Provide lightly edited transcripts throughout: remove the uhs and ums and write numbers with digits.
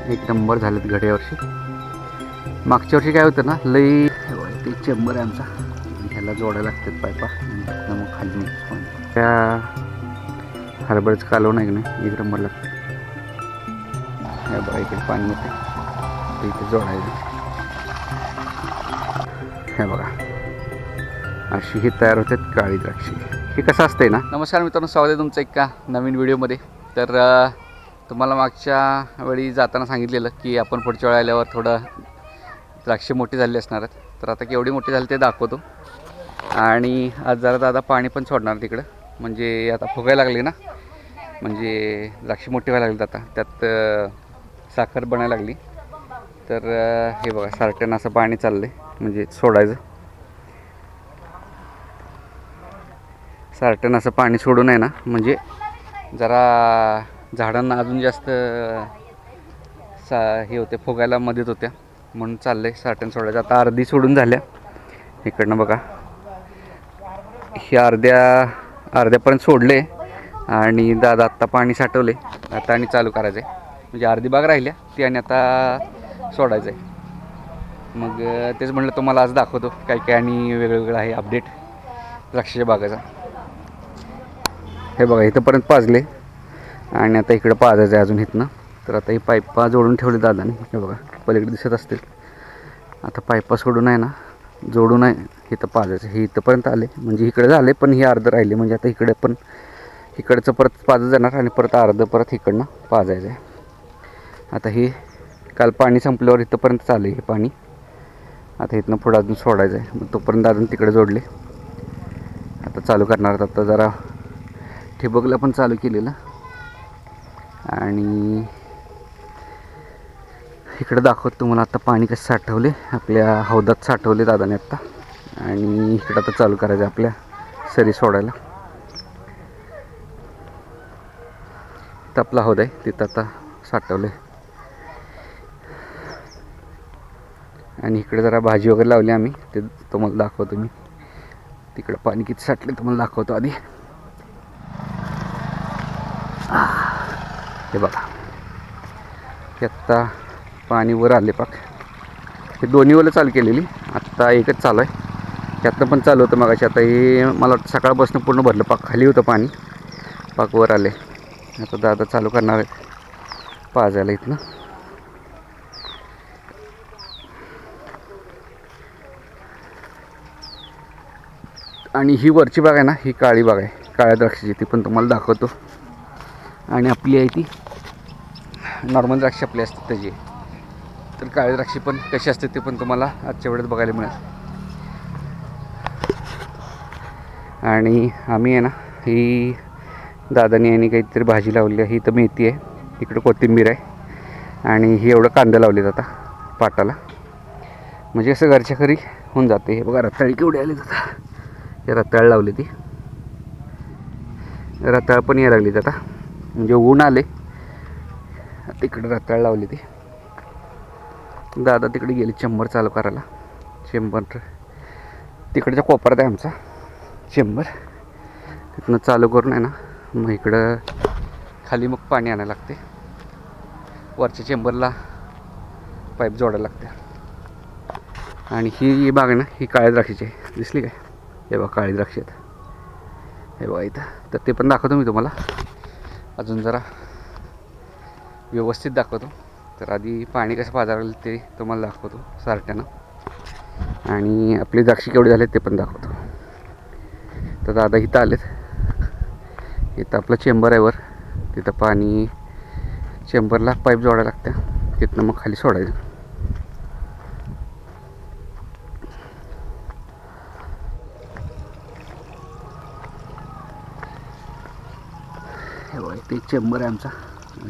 एक नंबर झालेत घड्या वर्षी. मागच्या वर्षी काय होतं ना, लई ते चेंबर आहे आमचा, ह्याला जोडायला लागतात पायपा आणि मग खाली नाही पाणी. त्या हरभऱ्याचं कालवण आहे की नाही, एक नंबर लागतं. हे बघा इकडे पाणी येते, ते इथे जोडायचं. हे बघा अशी ही तयार होतात काळी द्राक्षी. हे कसं असतंय ना. नमस्कार मित्रांनो, स्वागत आहे तुमचं एका नवीन व्हिडिओमध्ये. तर तुम्हाला मागच्या वेळी जाताना सांगितलेलं की आपण पुढच्या वेळी आल्यावर थोडं द्राक्षे मोठी झाली असणार आहेत. तर आता केवढी मोठी झाली ते दाखवतो. आणि आज जरा दादा पाणी पण सोडणार तिकडं, म्हणजे आता फुगायला लागली ना, म्हणजे द्राक्षे मोठी व्हायला लागली. आता त्यात साखर बनायला लागली. तर हे बघा सारट्यानं असं पाणी चाललं आहे, म्हणजे सोडायचं. सारट्यानं असं पाणी सोडून आहे ना, म्हणजे जरा झाडांना अजून जास्त हे होते, फुगायला मदत होत्या, म्हणून चाललं आहे सारट्यानं सोडायचं. आता अर्धी सोडून झाल्या. इकडनं बघा हे अर्ध्यापर्यंत सोडले आणि दादा आत्ता पाणी साठवले. आता आणि चालू करायचं आहे, म्हणजे अर्धी बाग राहिल्या ती आणि आता सोडायचं आहे. मग तेच म्हटलं तुम्हाला आज दाखवतो काय काय आणि वेगवेगळं आहे अपडेट द्राक्षाच्या बागाचा. हे बघा इथंपर्यंत पाजले आणि आता इकडं पाजायचं आहे अजून इथनं. तर आता ही पाईपा जोडून ठेवले दादाने. हे बघा पलीकडे दिसत असतील. आता पाईपा सोडून आहे ना, जोडून आहे इथं पाजायचं. हे इथंपर्यंत आले, म्हणजे इकडे झाले, पण हे अर्ध राहिले. म्हणजे आता इकडे पण इकडचं परत पाजत जाणार आणि परत अर्ध परत इकडनं पाजायचं आहे. आता हे काल पाणी संपल्यावर इथंपर्यंत चालू आहे हे पाणी. आता इथनं पुढं अजून सोडायचं आहे. मग तोपर्यंत अजून तिकडे जोडले. आता चालू करणार. आता जरा ठिबकला पण चालू केलेलं आणि इकडे दाखवत तुम्हाला आता पाणी कसं साठवले. आपल्या हौदात साठवले दादाने आत्ता. आणि इकडं आता चालू करायचं आपल्या सरी सोडायला. तर आपला हौद आहे तिथं आता साठवले. आणि इकडे जरा भाजी वगैरे लावली आम्ही, ते तुम्हाला दाखवतो मी. तिकडं पाणी किती साठले तुम्हाला दाखवतो आधी. हे बघा हे आत्ता पाणी वर आले पाक. हे दोन्ही वलं चालू केलेली, आत्ता एकच चालू आहे. त्यातनं पण चालू होतं मगाशी. आता हे मला वाटतं सकाळपासून पूर्ण भरलं पाक. खाली होतं पाणी, पाक वर आले. आता दादा चालू करणार आहेत पाजायला इथनं. आणि ही वरची बाग आहे ना, ही काळी बाग आहे काळ्या द्राक्षाची, ती पण तुम्हाला दाखवतो. आणि आपली आहे ती नॉर्मल द्राक्ष आपली असते त्याची. तर काळी द्राक्षी पण कशी असते ते पण तुम्हाला आजच्या वेळेत बघायला मिळेल. आणि आम्ही आहे ना, ही दादानी यांनी काहीतरी भाजी लावली आहे. ही तर मेथी आहे, इकडं कोथिंबीर आहे आणि ही एवढं कांदा लावले आता पाटाला, म्हणजे असं घरच्या घरी होऊन जाते. हे बघा रताळी केवढी आली आता. हे रताळ लावली ती, रताळ पण यायला लागली आता, म्हणजे ऊन आले. तिकडे रताळ लावली ती. दादा तिकडे गेले चेंबर चालू करायला. चेंबर तिकडच्या कोपऱ्यात आहे आमचा चेंबर. तिथनं चालू करून आहे ना, मग इकडं खाली मग पाणी आणायला लागते. वरच्या चेंबरला पाईप जोडायला लागते. आणि ही बाग आहे ना, ही काळ्या द्राक्षीची आहे. दिसली काय? हे बघा काळी द्राक्षी आहेत. हे बघा इथं. तर ते पण दाखवतो मी तुम्हाला, अजून जरा व्यवस्थित दाखवतो. तर आधी पाणी कसं पाजावं ते तुम्हाला दाखवतो सारट्यानं. आणि आपली द्राक्षी केवढी झाली ते पण दाखवतो. तर दादा इथं आलेत. इथं आपलं चेंबर आहे वर, तिथं पाणी चेंबरला पाईप जोडायला लागतं, तिथनं मग खाली सोडायचं. हे बघा ते चेंबर आहे आमचा,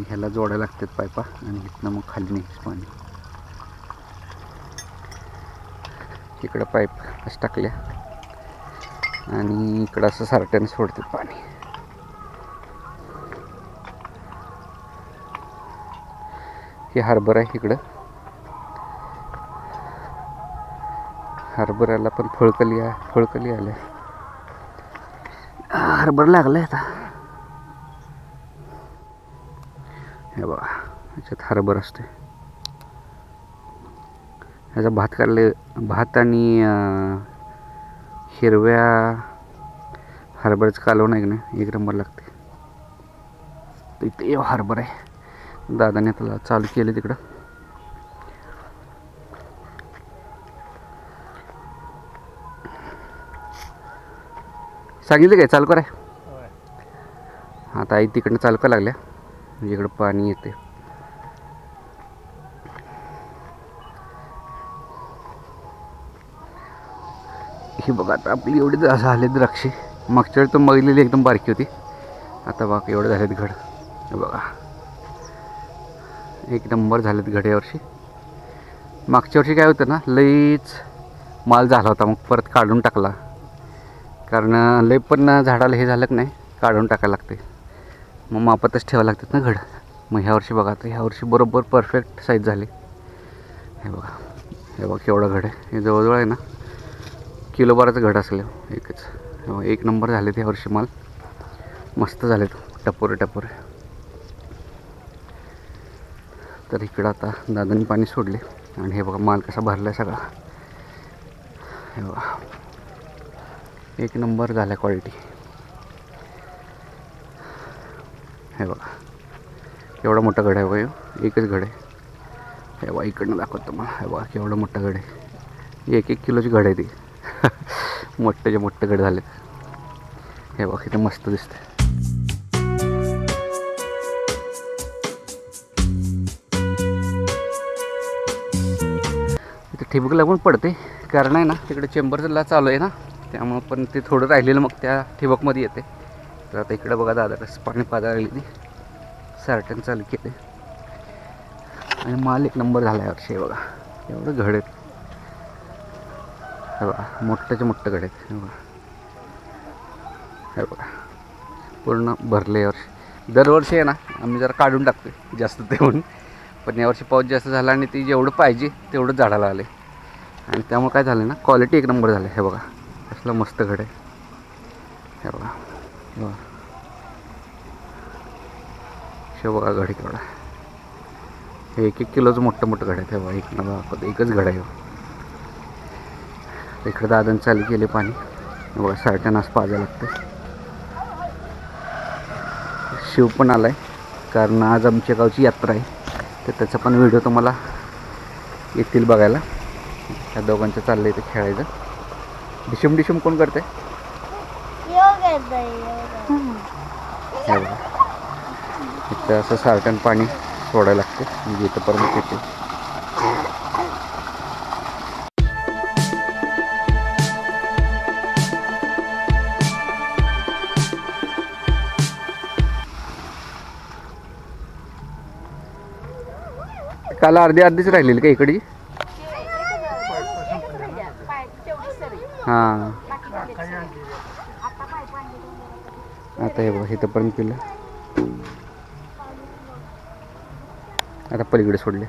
ह्याला जोडायला लागतात पाईपा आणि इथनं मग खाली न्यायचं पाणी. इकडं पाईप असं टाकल्या आणि इकडं असं सारट्याने सोडतात पाणी. हे हरभरा आहे इकडं. हरभऱ्याला पण फळकली आले. हरभरा लागलाय आता. हे बघा याच्यात हरभरा असते. ह्याचा भात काढले, भात आणि हिरव्या हरभऱ्याचं कालवण आहे की नाही, एक नंबर लागते. तर इथे हरभरा आहे, दादाने त्याला चालू केले तिकडं. सांगितलं काय चालू कराय? आता आई तिकडनं चालू करायला लागल्या, म्हणजे इकडं पाणी येते. ही बघा आता आपली एवढी झाले द्राक्षे. मागच्या वेळी तर मगलेली एकदम बारकी होती, आता बघा एवढे झालेत घड. हे बघा एक नंबर झालेत घड यावर्षी. मागच्या वर्षी काय होतं ना, लईच माल झाला होता, मग परत काढून टाकला. कारण लई पण झाडाला हे झालं की नाही, काढून टाकायला लागते. मग मापातच ठेवावं लागतात ना घड. मग ह्या वर्षी बघा, आता ह्या वर्षी बरोबर परफेक्ट साईज झाली. हे बघा, हे बघा केवढं घड आहे. हे जवळजवळ आहे ना किलोभराचं घड असलं एकच. एक नंबर झाले ह्या वर्षी माल, मस्त झालेत टपोरे टपोरे. तर इकडं आता दादांनी पाणी सोडले आणि हे बघा माल कसा भरला आहे सगळा. हे बघा एक नंबर झाला क्वालिटी. हे बघा केवढा मोठा घड आहे बघा, एकच घड आहे. हे बघा इकडनं दाखवतो मला. हे बघा केवढं मोठं घड आहे, 1-1 किलोची घड आहे ती. मोठ्याचे मोठे घड झाले. हे बघा किती मस्त दिसते. इथे ठिबक लागून पडते, कारण आहे ना तिकडे चेंबरला चालू आहे ना, त्यामुळं पण ते थोडं राहिलेलं मग त्या ठिबकमध्ये येते. तर आता इकडे बघा दादा कसं पाणी पाजायला लागली ती, सारटन चालू केले. आणि माल एक नंबर झाला यावर्षी. बघा एवढं घड आहेत. हे बघा मोठ्याचे मोठं घड आहेत. हे बघा, हे बघा पूर्ण भरले यावर्षी. दरवर्षी आहे ना आम्ही जरा काढून टाकतो जास्त ते म्हणून, पण यावर्षी पाऊस जास्त झाला आणि ती जेवढं पाहिजे तेवढं झाडाला आले. आणि त्यामुळे काय झालं ना, क्वालिटी एक नंबर झाली. हे बघा कसलं मस्त घड आहे. हे बघा, हे बघा शो बघा घड केवढा. हे 1-1 किलोचं मोठं मोठं घड आहे. हे बघा एक नंबर, एकच घड आहे. इकडे दादांनी चालू केले पाणी. बघा सारख्या नास पाजायला लागते. शिव पण आला आहे, कारण आज आमच्या गावची यात्रा आहे, तर त्याचा पण व्हिडिओ तुम्हाला येतील बघायला. त्या दोघांचं चाललं आहे इथे खेळायचं. डिशुम डिशुम कोण करते? इथं असं सारटन पाणी सोडायला लागते, म्हणजे इथंपर्यंत येते. काल अर्धीच राहिलेली का इकडे? हां आता हे बघा इथंपर्यंत केलं, आता पलीकडे सोडले.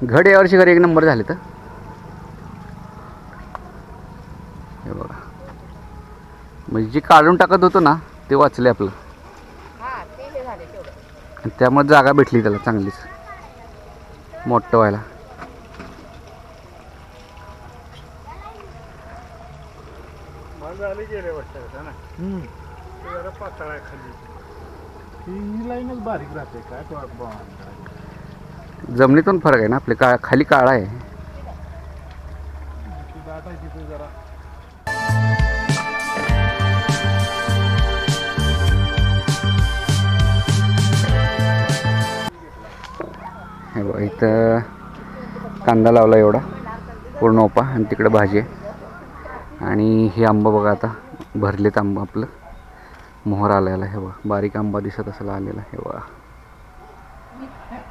घड यावर्षी घरी एक नंबर झाले. तर हे बघा म्हणजे जे काढून टाकत होतो ना ते वाचले आपलं, आणि त्यामुळे जागा भेटली त्याला चांगलीच मोठं व्हायला. जमिनीतून फरक आहे ना, आपले खाली काळा आहे. हे बघा इथं कांदा लावला एवढा पूर्ण ओपा, आणि तिकडे भाजी आहे. आणि हे आंबा बघा आता भरलेत आंबा, आपलं मोहर आलेला. हे बघा बारीक आंबा दिसत असला आलेला. हे बघा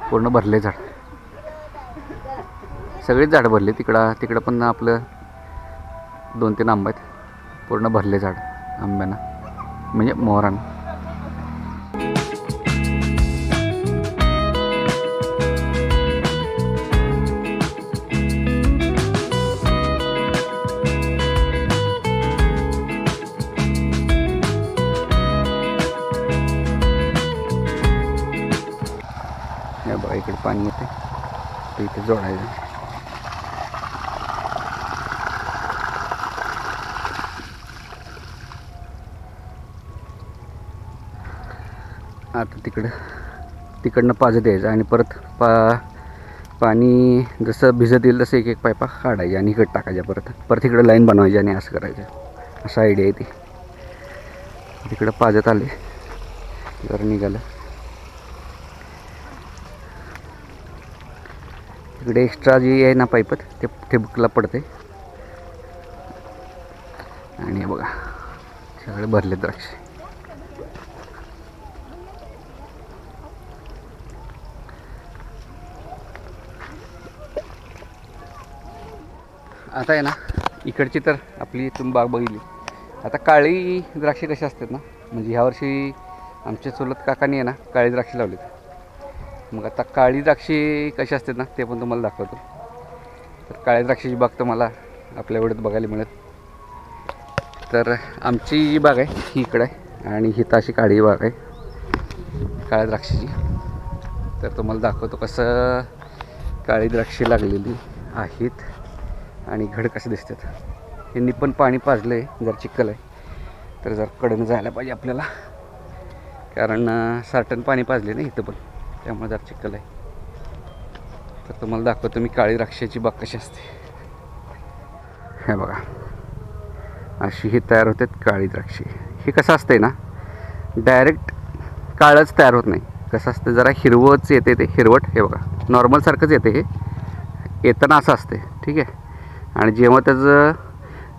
पूर्ण भरले झाड, सगळेच झाड भरले. तिकडं पण आपलं 2-3 आंबा आहेत, पूर्ण भरले झाड आंब्यानं, म्हणजे मोहरानं. हे बघा इकडे पाणी येते, ते इथे जोडायचं. आता तिकडनं पाजत यायचं आणि परत पाणी जसं भिजत येईल तसं एक एक पायपा काढायचे आणि इकडे टाकायच्या. परत इकडं लाईन बनवायची आणि असं करायचं. असा आयडिया आहे ती. तिकडं पाजत आले जर निघालं. इकडे एक्स्ट्रा जी आहे ना पाईपत ते ठिबकला पडते. आणि हे बघा सगळे भरले द्राक्ष. आता आहे ना इकडची तर आपली तुम्ही बाग बघितली. आता काळी द्राक्षे कशी असतात ना, म्हणजे ह्यावर्षी आमच्या चुलत काकांनी आहे ना काळी द्राक्षे लावलीत. मग आता काळी द्राक्षे कशी असतात ना ते पण तुम्हाला दाखवतो. तर काळ्या द्राक्षाची बाग तुम्हाला आपल्या एवढ्यात बघायला मिळत. तर आमची जी बाग आहे ही इकडं आहे आणि ही अशी काळी बाग आहे काळ्या द्राक्षाची. तर तुम्हाला दाखवतो कसं काळी द्राक्षे लागलेली आहेत आणि घड कसे दिसतात. यांनी पण पाणी पाजलं आहे. जर चिखल आहे तर जर कडनं जायला पाहिजे आपल्याला, कारण साठण पाणी पाजले ना इथं पण, त्यामुळे जर चिखल आहे. तर तुम्हाला दाखवतो मी काळी द्राक्षाची बाग कशी असते. हे बघा अशी ही तयार होतात काळी द्राक्षे. हे कसं असतंय ना डायरेक्ट काळच तयार होत नाही. कसं असतं जरा हिरवंच येते ते हिरवट. हे बघा नॉर्मलसारखंच येते हे येताना असं असते. ठीक आहे. आणि जेव्हा त्याचं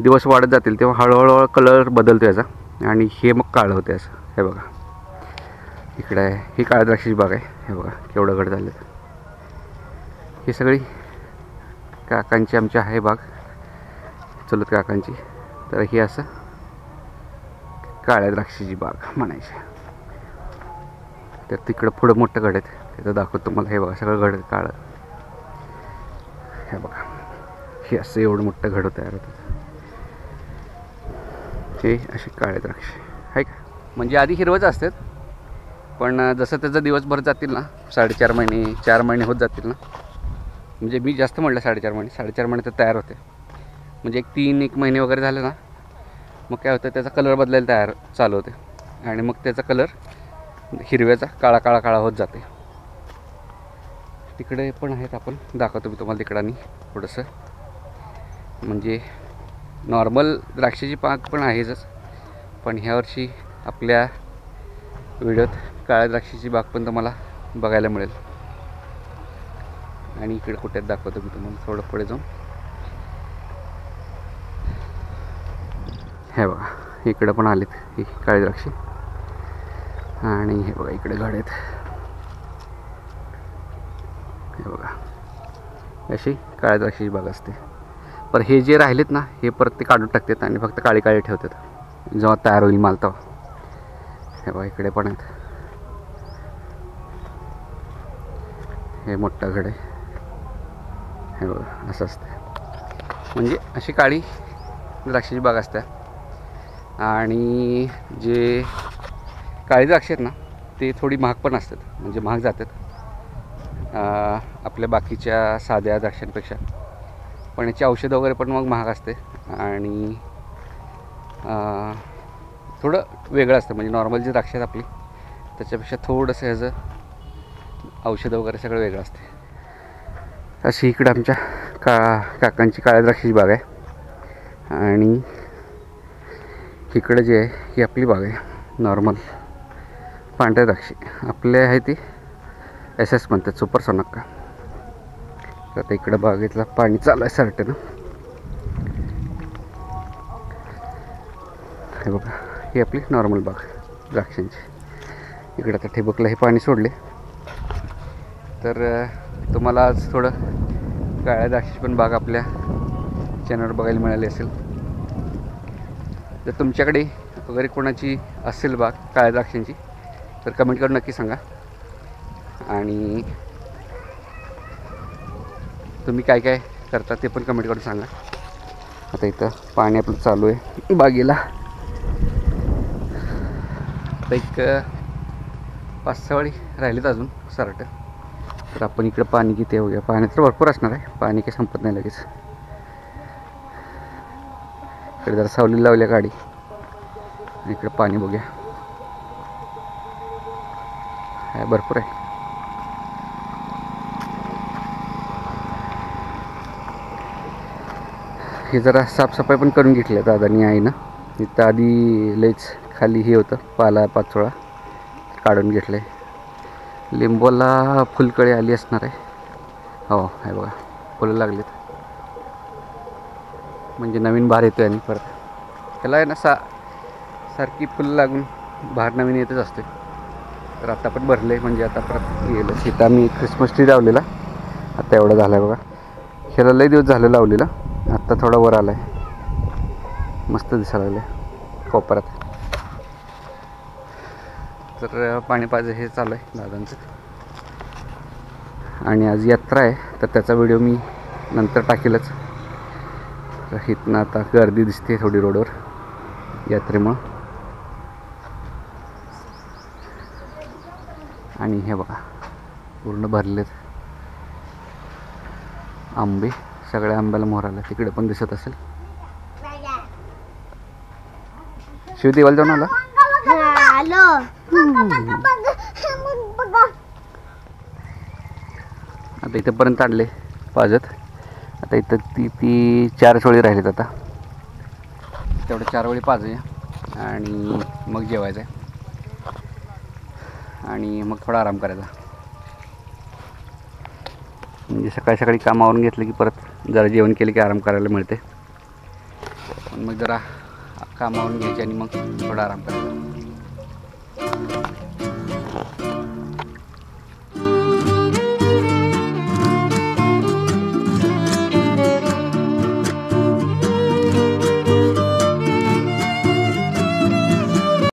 दिवस वाढत जातील तेव्हा हळूहळू कलर बदलतो याचा आणि हे मग काळं होते असं. हे बघा इकडे आहे ही काळ्या द्राक्षाची बाग आहे. हे बघा केवढं घड झालं. ही सगळी काकांची आमच्या आहे बाग, चुलत काकांची. तर ही असं काळ्या द्राक्षाची बाग म्हणायची. तर तिकडं पुढं मोठं घड आहेत त्याचं दाखवतो तुम्हाला. हे बघा सगळं घड काळं. हे बघा हे असं एवढं मोठं घड तयार होतं. हे असे काळे द्राक्ष आहे का. म्हणजे आधी हिरवंच असतात पण जसं त्याचं दिवस भर जातील ना 4.5 महिने 4 महिने होत जातील ना, म्हणजे मी जास्त म्हटलं 4.5 महिने तर तयार होते. म्हणजे एक 3 महिने वगैरे झाले ना मग काय होतं त्याचा कलर बदलायला चालू होते आणि मग त्याचा कलर हिरव्याचा काळा काळा काळा होत जाते. तिकडे पण आहेत आपण दाखवतो मी तुम्हाला तिकडं. आणि थोडंसं म्हणजे नॉर्मल द्राक्षाची बाग पण आहेच पण ह्यावर्षी आपल्या व्हिडिओत काळ्या द्राक्षाची बाग पण तुम्हाला बघायला मिळेल. आणि इकडे कुठ्यात दाखवतो मी तुम्हाला थोडं पुढे जाऊन. हे बघा इकडं पण आलेत ही काळी द्राक्षे. आणि हे बघा इकडे घड आहेत. हे बघा अशी काळ्या द्राक्षाची बाग असते. पण हे जे राहिलेत ना हे परत ते काढून टाकतात आणि फक्त काळी काळी ठेवतात जेव्हा तयार होईल माल तेव्हा. हे बघा इकडे पण आहेत. हे मोठं घड आहे. हे बघा असं असतं. म्हणजे अशी काळी द्राक्षाची बाग असते. आणि जे काळी द्राक्ष आहेत ना ते थोडी महाग पण असतात. म्हणजे महाग जातात आपल्या बाकीच्या साध्या द्राक्षांपेक्षा. पण याची औषधं वगैरे पण मग महाग असते आणि थोडं वेगळं असतं. म्हणजे नॉर्मल जी द्राक्ष आहेत आपली त्याच्यापेक्षा थोडंसं ह्याचं औषधं वगैरे सगळं वेगळं असते. अशी इकडं आमच्या काकांची काळ्या द्राक्षाची बाग आहे. आणि इकडं जे आहे ही आपली बाग आहे नॉर्मल पांढऱ्या द्राक्षे. आपले आहे ती SS म्हणतात सुपर सोनाक्का. तर आता इकडं बागेतलं पाणी चालू आहे सारखं. हे बघा ही आपली नॉर्मल बाग द्राक्षांची. इकडं आता ठिबकला हे पाणी सोडले. तर तुम्हाला आज थोडं काळ्या द्राक्षाची पण बाग आपल्या चॅनलवर बघायला मिळाली असेल. जर तुमच्याकडे वगैरे कोणाची असेल बाग काळ्या द्राक्षांची तर कमेंट करून नक्की सांगा. आणि तुम्ही काय काय करता ते पण कमेंट करून सांगा. आता इथं पाणी आपलं चालू आहे बागेला. आता एक 5-6 वाडी राहिलेत अजून सारखं. तर आपण इकडं पाणी किती आहे बघूया. पाणी तर भरपूर असणार आहे, पाणी काही संपत नाही लगेच. इकडे जरा सावली लावल्या गाडी, इकडे पाणी बघूया, आहे भरपूर आहे. हे जरा साफसफाई पण करून घेतली आहे दादानी आईनं. इथं आधी लईच खाली हे होतं, पाला पाचोळा काढून घेतलं आहे. लिंबूला फुलकळी आली असणार आहे. हो आहे बघा, फुलं लागलीत, म्हणजे नवीन बहार येतो आहे. आणि परत त्याला आहे ना सारखी फुलं लागून बहार नवीन येतच असते. तर आता पण भरले, म्हणजे आता परत गेलं. इथं आम्ही क्रिसमस ट्री लावलेला, आता एवढं झालं आहे बघा. ह्याला लई दिवस झालं लावलेला, आत्ता थोडा वर आला आहे, मस्त दिसायला लागलं कोपऱ्यात. तर पाणी पाहिजे हे चालू आहे दादांचं. आणि आज यात्रा आहे, तर त्याचा व्हिडिओ मी नंतर टाकेलच. इथनं आता गर्दी दिसते थोडी रोडवर यात्रेमुळं. आणि हे बघा पूर्ण भरलेत आंबे, सगळ्या आंब्याला मोहर आला. तिकडे पण दिसत असेल. शिवदेवाला जाऊन आला. आता इथंपर्यंत आणले पाजत. आता इथं ती 4 वेळी राहिलेत. आता तेवढं 4 वेळी पाजूया आणि मग जेवायचं आहे आणि मग थोडा आराम करायचा. म्हणजे सकाळी सकाळी कामावरून घेतलं की परत जरा जेवण केलं की आराम करायला मिळते. पण मग जरा कामावरून घ्यायचे आणि मग थोडा आराम करायचा.